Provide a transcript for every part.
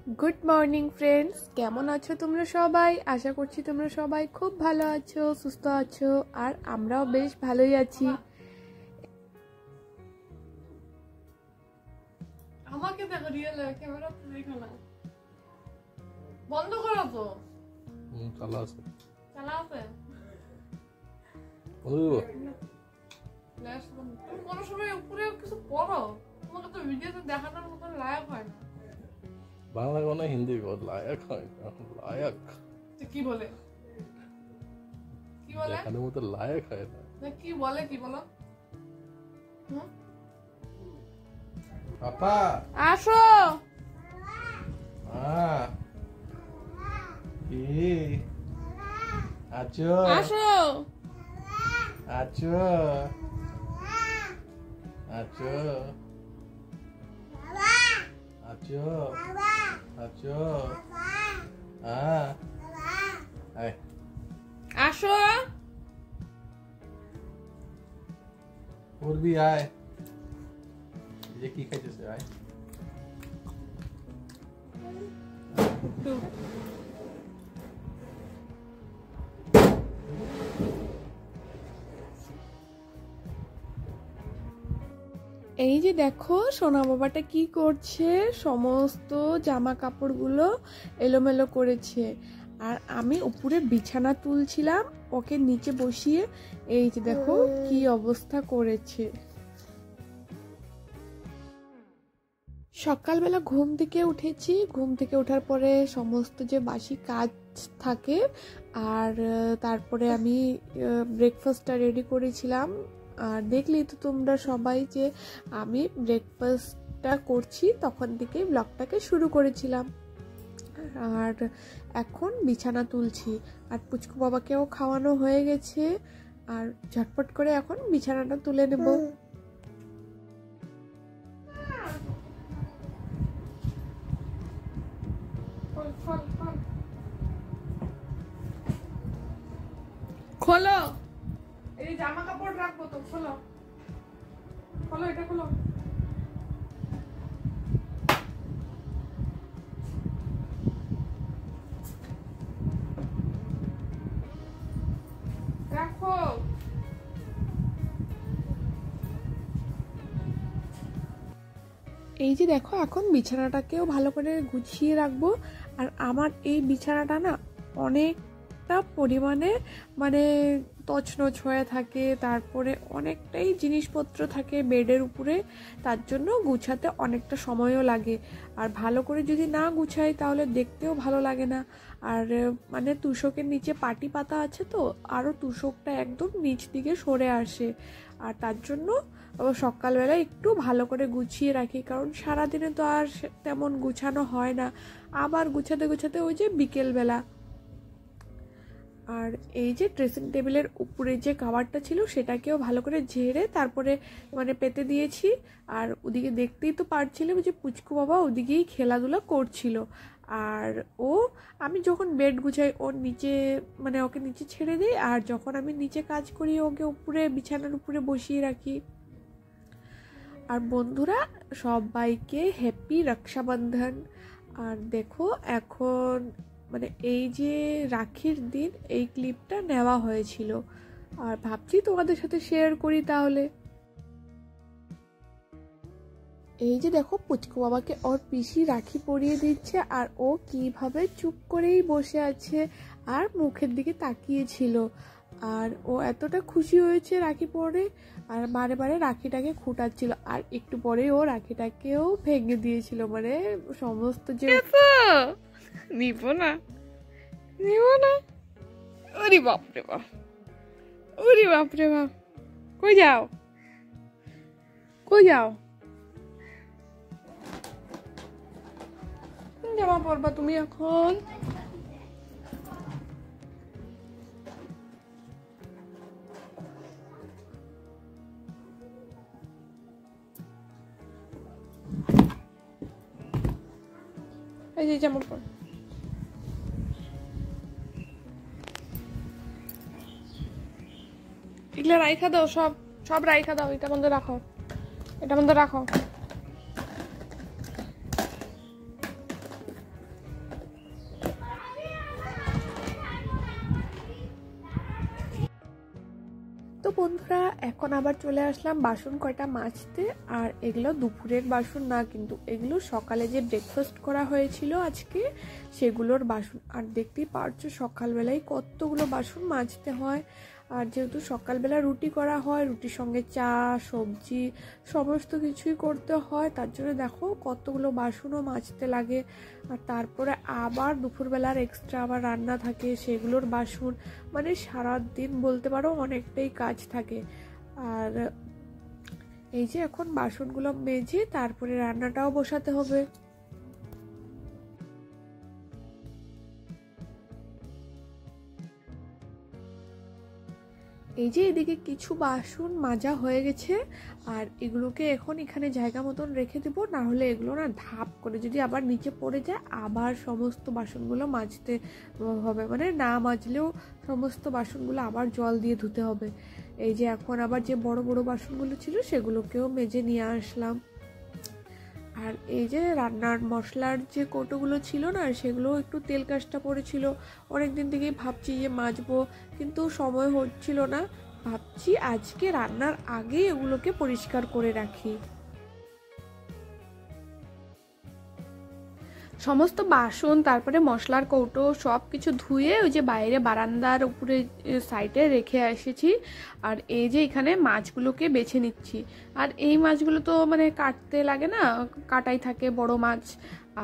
Good morning friends, কেমন আছো তোমরা সবাই? আশা করছি তোমরা সবাই খুব ভালো আছো, সুস্থ আছো, আর আমরাও বেশ ভালোই আছি। আমাকে দেখো, রিয়েল ক্যামেরা তো দেখো না, বন্ধ করো তো। চালা আছে, চালা আছে, ফ্ল্যাশ বন্ধ। তুমি কোনো সময় উপরে কিছু পড়ো, তোমাকে তো ভিডিওতে দেখানোর মতো লায়ক হয় না। বাংলা কোনো হিন্দি লায়ক হয় লায়ক কি বলে কি বলে দেখানোর মতো লায়ক হয় না। কি বলে কি বলো? পাপা আসো। কি আছো আসো আছো আছো আছো আছো আসো। বলবি আয়, যে কি খাইতেছে আয়। এই যে দেখো সোনা বাবাটা কি করছে, সমস্ত জামা কাপড়গুলো এলোমেলো করেছে। আর আমি উপরে বিছানা তুলছিলাম ওকে নিচে বসিয়ে। এই যে দেখো কি অবস্থা করেছে। সকালবেলা ঘুম থেকে উঠেছি, ঘুম থেকে ওঠার পরে সমস্ত যে বাসি কাজ থাকে, আর তারপরে আমি ব্রেকফাস্টটা রেডি করেছিলাম। আর দেখলেই তো তোমরা সবাই যে আমি ব্রেকফাস্টটা করছি, তখন থেকেই ব্লগটাকে শুরু করেছিলাম। আর এখন বিছানা তুলছি, আর পুচকু বাবাকেও খাওয়ানো হয়ে গেছে। আর ঝটপট করে এখন বিছানাটা তুলে নেব। খোলো, এই জামা কাপড় রাখবো তো, খোলো খোলো, এটা খোলো। রাখো। এই যে দেখো এখন বিছানাটাকেও ভালো করে গুছিয়ে রাখবো। আর আমার এই বিছানাটা না অনেকটা পরিমাণে মানে তছনছ হয়ে থাকে, তারপরে অনেকটাই জিনিসপত্র থাকে বেডের উপরে, তার জন্য গুছাতে অনেকটা সময়ও লাগে। আর ভালো করে যদি না গুছাই তাহলে দেখতেও ভালো লাগে না। আর মানে তুষকের নিচে পাটি পাতা আছে, তো আরও তুষকটা একদম নিচ দিকে সরে আসে। আর তার জন্য সকালবেলা একটু ভালো করে গুছিয়ে রাখি, কারণ সারাদিনে তো আর তেমন গুছানো হয় না, আবার গুছাতে গুছাতে ওই যে বিকেলবেলা। আর এই যে ড্রেসিং টেবিলের উপরে যে কাভারটা ছিল সেটাকেও ভালো করে ঝেড়ে তারপরে মানে পেতে দিয়েছি। আর ওদিকে দেখতেই তো পারছিলাম যে পুচকু বাবা ওদিকেই খেলাধুলা করছিল। আর আমি যখন বেড গুছাই ওর নিচে মানে ওকে নিচে ছেড়ে দিই, আর যখন আমি নিচে কাজ করি ওকে উপরে বিছানার উপরে বসিয়ে রাখি। আর বন্ধুরা সবাইকে হ্যাপি রক্ষাবন্ধন। আর দেখো এখন মানে এই যে রাখির দিন এই ক্লিপটা নেওয়া হয়েছিল, আর ভাবছি তোমাদের সাথে শেয়ার করি তাহলে। এই যে দেখো পুচকু বাবাকে ওর পিসি রাখি পরিয়ে দিচ্ছে, আর ও কিভাবে চুপ করেই বসে আছে আর মুখের দিকে তাকিয়েছিল। আর ও এতটা খুশি হয়েছে রাখি পরে, আর বারে বারে রাখিটাকে খুঁটাচ্ছিল। আর একটু পরে ও রাখিটাকেও ভেঙে দিয়েছিল, মানে সমস্ত যে নিব না নিব না। ওরে বাপরে বাপ, ওরে বাপরে বাপ, কই যাও কই যাও? জামা পরবা তুমি এখন? এই যে জামা পর। এগুলো রাইখা দাও, সব সব রাইখা দাও। এটা মধ্যে রাখো, এটা মধ্যে রাখো। বন্ধুরা এখন আবার চলে আসলাম বাসন কয়টা মাজতে। আর এগুলো দুপুরের বাসন না, কিন্তু এগুলো সকালে যে ব্রেকফাস্ট করা হয়েছিল আজকে সেগুলোর বাসন। আর দেখতেই পারছো সকালবেলায় কতগুলো বাসন মাজতে হয়। আর যেহেতু সকালবেলা রুটি করা হয়, রুটির সঙ্গে চা সবজি সমস্ত কিছুই করতে হয়, তার জন্য দেখো কতগুলো বাসনও মাজতে লাগে। আর তারপরে আবার দুপুরবেলার এক্সট্রা আবার রান্না থাকে, সেগুলোর বাসন, মানে সারাদিন বলতে পারো অনেকটাই কাজ থাকে। আর এই যে এখন বাসনগুলো মেজে তারপরে রান্নাটাও বসাতে হবে। এই যে এদিকে কিছু বাসন মাজা হয়ে গেছে, আর এগুলোকে এখন এখানে জায়গা মতন রেখে দেবো, না হলে এগুলো না ধাপ করে যদি আবার নিচে পড়ে যায় আবার সমস্ত বাসনগুলো মাজতে হবে, মানে না মাজলেও সমস্ত বাসনগুলো আবার জল দিয়ে ধুতে হবে। এই যে এখন আবার যে বড় বড় বাসনগুলো ছিল সেগুলোকেও মেজে নিয়ে আসলাম। আর এই যে রান্নার মশলার যে কৌটোগুলো ছিল না, সেগুলো একটু তেল কাজটা পড়েছিল। অনেকদিন থেকেই ভাবছি যে মাজবো, কিন্তু সময় হচ্ছিল না। ভাবছি আজকে রান্নার আগে এগুলোকে পরিষ্কার করে রাখি। সমস্ত বাসন তারপরে মশলার কৌটো সব কিছু ধুয়ে ওই যে বাইরে বারান্দার উপরে সাইডে রেখে এসেছি। আর এই যে এখানে মাছগুলোকে বেছে নিচ্ছি। আর এই মাছগুলো তো মানে কাটতে লাগে না, কাটাই থাকে বড় মাছ।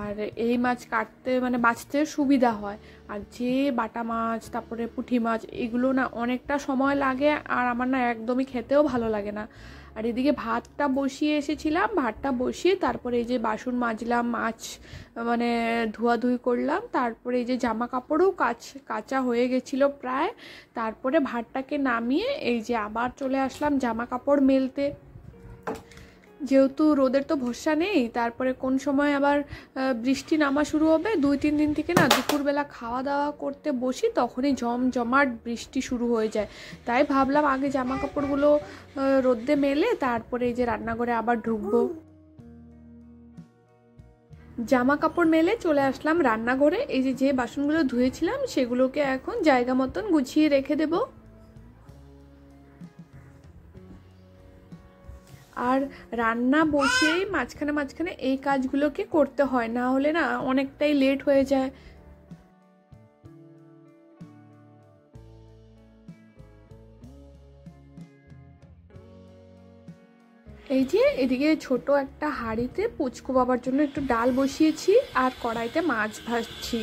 আর এই মাছ কাটতে মানে বাছতে সুবিধা হয়। আর যে বাটা মাছ তারপরে পুঁটি মাছ এগুলো না অনেকটা সময় লাগে, আর আমার না একদমই খেতেও ভালো লাগে না। আর এদিকে ভাতটা বসিয়ে এসেছিলাম, ভাতটা বসিয়ে তারপরে এই যে বাসন মাজলাম, মাছ মানে ধোয়াধুয়ি করলাম, তারপরে এই যে জামা কাপড়ও কাচা হয়ে গেছিলো প্রায়। তারপরে ভাতটাকে নামিয়ে এই যে আবার চলে আসলাম জামা কাপড় মেলতে। যেহেতু রোদের তো ভরসা নেই, তারপরে কোন সময় আবার বৃষ্টি নামা শুরু হবে। 2-3 দিন থেকে না দুপুরবেলা খাওয়া দাওয়া করতে বসি তখনই জমজমাট বৃষ্টি শুরু হয়ে যায়। তাই ভাবলাম আগে জামা কাপড়গুলো রোদে মেলে তারপরে এই যে রান্নাঘরে আবার ঢুকবো। জামা কাপড় মেলে চলে আসলাম রান্নাঘরে। এই যে বাসনগুলো ধুয়েছিলাম সেগুলোকে এখন জায়গা মতন গুছিয়ে রেখে দেবো। আর রান্না বসেই মাঝখানে এই কাজগুলোকে করতে হয়, না হলে না অনেকটাই লেট হয়ে যায়। এই যে এদিকে ছোট একটা হাঁড়িতে পুচকু বাবার জন্য একটু ডাল বসিয়েছি, আর কড়াইতে মাছ ভাজছি।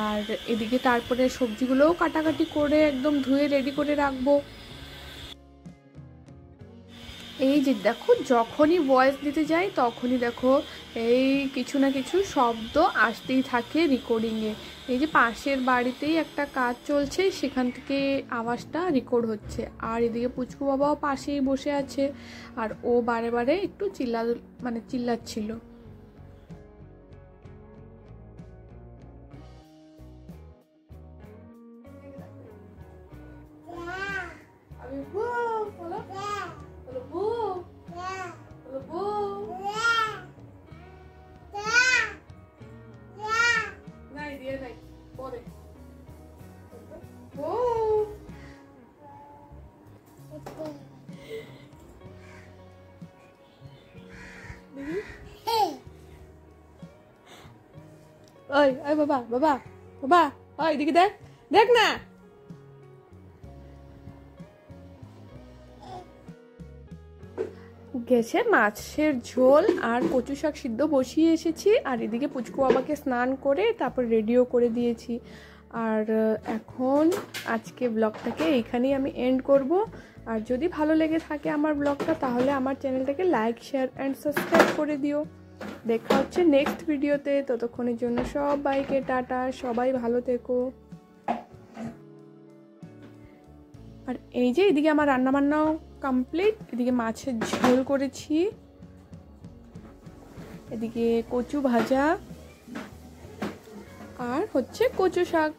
আর এদিকে তারপরে সবজিগুলোও কাটাকাটি করে একদম ধুয়ে রেডি করে রাখবো। এই যে দেখো যখনই ভয়েস দিতে যাই তখনই দেখো এই কিছু না কিছু শব্দ আসতেই থাকে রেকর্ডিংয়ে। এই যে পাশের বাড়িতেই একটা কাজ চলছে, সেখান থেকে আওয়াজটা রেকর্ড হচ্ছে। আর এদিকে পুচকু বাবাও পাশেই বসে আছে, আর ও বারে বারে একটু চিল্লাচ্ছিল। ওই ওই বাবা বাবা বাবা, ওই দিকে দেখ দেখ না। গেছে মাছের ঝোল আর কচু শাক সিদ্ধ বসিয়ে এসেছি। আর এদিকে পুচকু বাবাকে স্নান করে তারপর রেডিও করে দিয়েছি। আর এখন আজকে ব্লগটাকে এইখানেই আমি এন্ড করব। আর যদি ভালো লেগে থাকে আমার ব্লগটা, তাহলে আমার চ্যানেলটাকে লাইক শেয়ার অ্যান্ড সাবস্ক্রাইব করে দিও। দেখা হচ্ছে নেক্সট ভিডিওতে। ততক্ষণের জন্য সবাইকে টাটা, সবাই ভালো থেকো। আর এই যে এদিকে আমার রান্নাবান্নাও কমপ্লিট। এদিকে মাছের ঝোল করেছি, এদিকে কচু ভাজা, আর হচ্ছে কচু শাক।